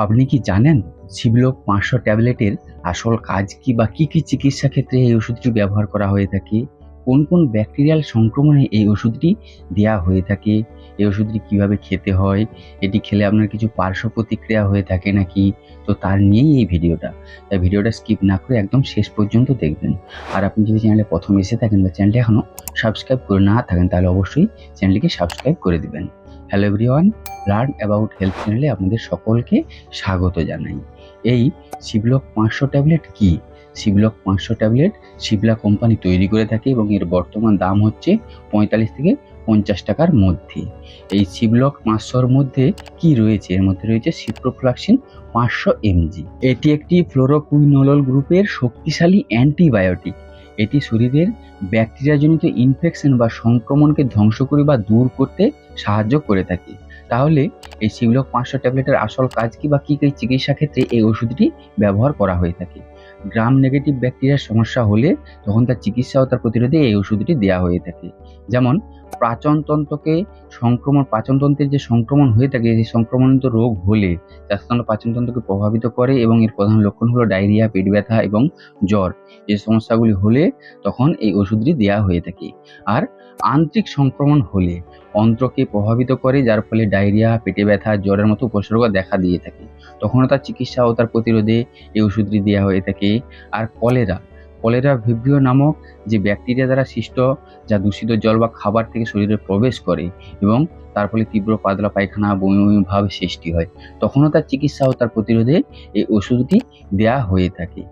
আপনি কি জানেন সিবলক 500 ট্যাবলেটের আসল কাজ কি বা কি কি চিকিৎসা ক্ষেত্রে এই ওষুধটি ব্যবহার করা হয়ে থাকে? কোন কোন ব্যাকটেরিয়াল সংক্রমণে এই ওষুধটি দেয়া হয়ে থাকে? এই ওষুধটি কিভাবে খেতে হয়? এটি খেলে আপনার কিছু পার্শ্ব প্রতিক্রিয়া হয়ে থাকে নাকি? তো তার নিয়েই এই ভিডিওটা। তাই ভিডিওটা স্কিপ না করে একদম শেষ পর্যন্ত দেখবেন। আর আপনি যদি চ্যানেলে প্রথম এসে থাকেন বা চ্যানেলটি এখনো সাবস্ক্রাইব করে না থাকেন তাহলে অবশ্যই চ্যানেলটিকে সাবস্ক্রাইব করে দিবেন। Hello everyone, learn about health চ্যানেলে আপনাদের সকলকে স্বাগত জানাই। এই সিবলক 500 ট্যাবলেট কি? সিবলক 500 ট্যাবলেট সিবলা কোম্পানি তৈরি করে থাকে এবং এর বর্তমান দাম হচ্ছে 45 থেকে 50 টাকার মধ্যে। এই সিবলক 500-র মধ্যে কি রয়েছে? এর মধ্যে রয়েছে সিপ্রোফ্লক্সিন 500 mg। এটি একটি ফ্লোরোকুইনোলোল গ্রুপের শক্তিশালী অ্যান্টিবায়োটিক। এটি শরীরের ব্যাকটেরিয়াজনিত ইনফেকশন বা সংক্রমণকে ধ্বংস করে বা দূর করতে সাহায্য করে থাকে। তাহলে এই সিবলক 500 ট্যাবলেটের আসল কাজ কি বা কি কি চিকিৎসা ক্ষেত্রে এই ওষুধটি ব্যবহার করা হয়ে থাকে? গ্রাম নেগেটিভ ব্যাকটেরিয়ার সমস্যা হলে তখন তার চিকিৎসা ও তার প্রতিরোধে এই ওষুধটি দেওয়া হয়ে থাকে। যেমন পাচনতন্ত্রের যে সংক্রমণ হয়ে থাকে, সেই সংক্রমণিত রোগ হলে সাধারণত পাচনতন্ত্রকে প্রভাবিত করে এবং এর প্রধান লক্ষণ হলো ডায়রিয়া, পেট ব্যথা এবং জ্বর। এই সমস্যাগুলি হলে তখন এই ওষুধটি দেওয়া হয়ে থাকে। আর আন্ত্রিক সংক্রমণ হলে অন্ত্রকে প্রভাবিত করে, যার ফলে ডায়রিয়া, পেটে ব্যথা, জ্বরের মতো উপসর্গ দেখা দিয়ে থাকে। তখনও তার চিকিৎসা ও তার প্রতিরোধে এই ওষুধটি দেওয়া হয়ে থাকে। আর কলেরা ভিব্রিও নামক যে ব্যাকটেরিয়া দ্বারা সৃষ্ট, যা দূষিত জল বা খাবার থেকে শরীরে প্রবেশ করে এবং তার ফলে তীব্র পাতলা পায়খানা, বমি বমি ভাব সৃষ্টি হয়, তখনও তার চিকিৎসা ও তার প্রতিরোধে এই ওষুধটি দেওয়া হয়ে থাকে।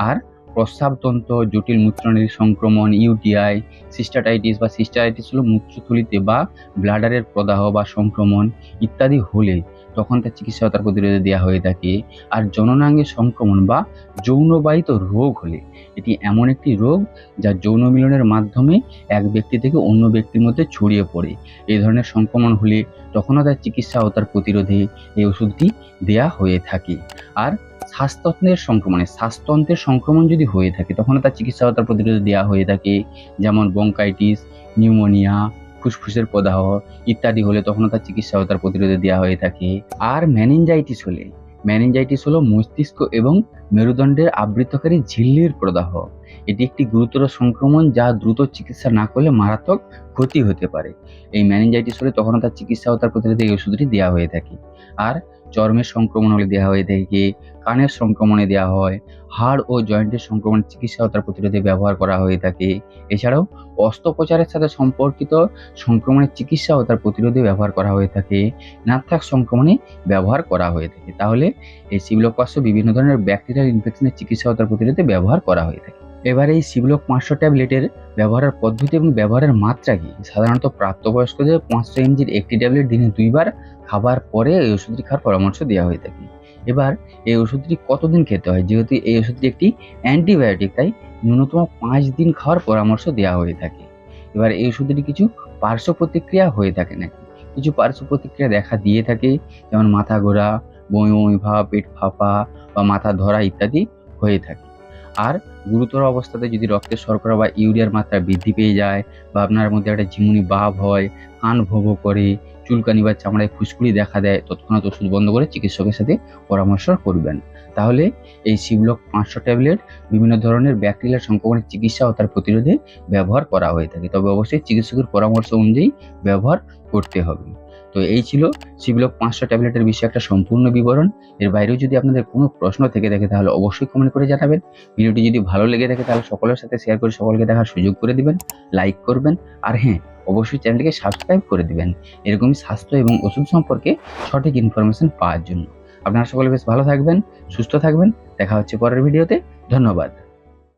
আর প্রস্রাবতন্ত্র, জটিল মূত্রনালীর সংক্রমণ, ইউটিআই, সিস্টাটাইটিস হলো মূত্রথলিতে বা ব্লাডারের প্রদাহ বা সংক্রমণ ইত্যাদি হলে তখন তার চিকিৎসা ও তার প্রতিরোধে দেওয়া হয়ে থাকে। আর জননাঙ্গের সংক্রমণ বা যৌনবাহিত রোগ হলে, এটি এমন একটি রোগ যা যৌন মিলনের মাধ্যমে এক ব্যক্তি থেকে অন্য ব্যক্তির মধ্যে ছড়িয়ে পড়ে। এই ধরনের সংক্রমণ হলে তখনও তার চিকিৎসা ও তার প্রতিরোধে এই ওষুধটি দেওয়া হয়ে থাকে। আর শ্বাসতন্ত্রের সংক্রমণ যদি হয়ে থাকে তখন তার চিকিৎসা ও তার প্রতিরোধে দেওয়া হয়ে থাকে। যেমন ব্রঙ্কাইটিস, নিউমোনিয়া, ফুসফুসের প্রদাহ ইত্যাদি হলে তখনও তার চিকিৎসা ও তার প্রতিরোধে দেওয়া হয়ে থাকে। আর ম্যানিনজাইটিস হলো মস্তিষ্ক এবং মেরুদণ্ডের আবৃতকারী ঝিল্লির প্রদাহ। এটি একটি গুরুতর সংক্রমণ যা দ্রুত চিকিৎসা না করলে মারাত্মক ক্ষতি হতে পারে। এই ম্যানিনজাইটিস হলে তখনও তার চিকিৎসা ও তার প্রতিরোধে এই ওষুধটি দেওয়া হয়ে থাকে। আর চর্মের সংক্রমণ হলে দেওয়া হয়ে থাকে, কানের সংক্রমণে দেওয়া হয়, হাড় ও জয়েন্টের সংক্রমণের চিকিৎসা ও তার প্রতিরোধে ব্যবহার করা হয়ে থাকে। এছাড়াও অস্ত্রোপচারের সাথে সম্পর্কিত সংক্রমণের চিকিৎসা ও তার প্রতিরোধে ব্যবহার করা হয়ে থাকে। নাকথাক সংক্রমণে ব্যবহার করা হয়ে থাকে। তাহলে এই সিবলক 500 বিভিন্ন ধরনের ব্যাকটেরিয়াল ইনফেকশনের চিকিৎসা ও তার প্রতিরোধে ব্যবহার করা হয়ে থাকে। এবার এই সিবলক 500 ট্যাবলেটের ব্যবহারের পদ্ধতি এবং ব্যবহারের মাত্রা কি? সাধারণত প্রাপ্তবয়স্কদের 500 mg একটি ট্যাবলেট দিনে 2 বার খাবার পরে এই ওষুধটি খাওয়ার পরামর্শ দেওয়া হয়ে থাকে। এবার এই ওষুধটি কতদিন খেতে হয়? যেহেতু এই ওষুধটি একটি অ্যান্টিবায়োটিক, তাই ন্যূনতম 5 দিন খাওয়ার পরামর্শ দেওয়া হয়ে থাকে। এবার এই ওষুধটি কিছু পার্শ্ব প্রতিক্রিয়া হয়ে থাকে নাকি? কিছু পার্শ্ব প্রতিক্রিয়া দেখা দিয়ে থাকে, যেমন মাথা ঘোরা, বমি বমি ভাব, পেট ফাঁপা বা মাথা ধরা ইত্যাদি হয়ে থাকে। আর গুরুতর অবস্থাতে যদি রক্তের শর্করা বা ইউরিয়ার মাত্রা বৃদ্ধি পেয়ে যায় বা আপনার মধ্যে একটা ঝিমুনি ভাব হয়, কান ভো ভো করে, চুলকানি বা চামড়ায় ফুসকুড়ি দেখা দেয়, তৎক্ষণাৎ ওষুধ বন্ধ করে চিকিৎসকের সাথে পরামর্শ করবেন। তাহলে এই সিবলক 500 ট্যাবলেট বিভিন্ন ধরনের ব্যাকটেরিয়াল সংক্রমণের চিকিৎসা ও তার প্রতিরোধে ব্যবহার করা হয়ে থাকে, তবে অবশ্যই চিকিৎসকের পরামর্শ অনুযায়ী ব্যবহার করতে হবে। তো এই ছিল সিবলক 500 ট্যাবলেটের বিষয়ে একটা সম্পূর্ণ বিবরণ। এর বাইরেও যদি আপনাদের কোনো প্রশ্ন থেকে থাকে তাহলে অবশ্যই কমেন্ট করে জানাবেন। ভিডিওটি যদি ভালো লেগে থাকে তাহলে সকলের সাথে শেয়ার করে সকলকে দেখার সুযোগ করে দিবেন, লাইক করবেন। আর হ্যাঁ, অবশ্যই চ্যানেলটিকে সাবস্ক্রাইব করে দিবেন এরকমই স্বাস্থ্য এবং ওষুধ সম্পর্কে সঠিক ইনফরমেশন পাওয়ার জন্য। আপনারা সকলে বেশ ভালো থাকবেন, সুস্থ থাকবেন। দেখা হচ্ছে পরের ভিডিওতে। ধন্যবাদ।